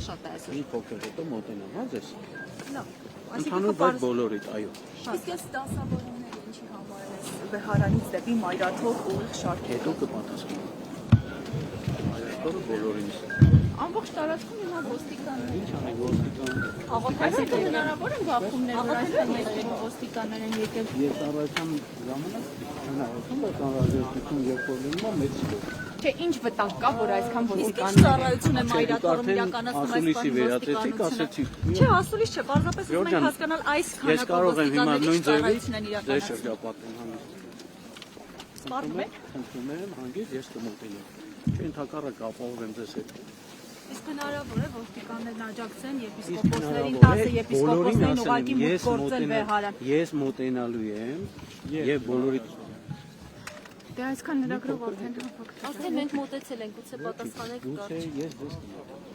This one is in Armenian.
ամենաշատը այսօր։ Մի փոքր հետո մոտենամ, հա ձեզ։ Լավ։ Ընդհանուր բայց բոլորիդ, այո։ Իսկ այս դասավորումները ինչի համար են այս Բեհարանից դեպի Մայրաթոր ուղիղ շարք։ Հետո կպատասխանեմ։ Այո, բոլորին։ Ամբողջ տարածքում հիմա ոստիկաններ։ Ինչ անենք ոստիկան։ Այսինքն հնարավոր են բախումներ, որ այստեղ ոստիկաններ են եկել։ Ես առայցան ժամանակ հնարավորություն է անհրաժեշտություն երբ որ լինում է մեծ սպորտ։ Չէ, ինչ վտանգ կա, որ այսքան Իսկ ինչ ոստիկաններ ծառայություն է Մայրաթորում իրականացնում այս ասուլիսի վերածեցիք, ասեցիք։ Չէ, ասուլիս չէ, պարզապես ուզում ենք հասկանալ այս Ես կարող եմ հիմա նույն ձևից ծառայություն են ձեր իրականացնում։ շրջապատել հանգիստ։ Սպառնում եք։ Խնդրում եմ հանգիստ ես կմոտենամ։ Չէ, ընդհակառակը ապահովեմ ձեզ հետ։ Իսկ հնարավոր է ոստիկաններն աջակցեն Իսկ եպիսկոպոսներին, հնարավոր 10 է, եպիսկոպոսներին բոլորին ուղղակի ասեմ, մուտք գործել Բեհարան։ ես մոտենալու եմ եւ բոլորի Դե այսքան լրագրող արդեն Արդեն մենք մոտեցել ենք, գուցե պատասխանեք գուցե կարճ։ ես ձեզ կմոտենամ։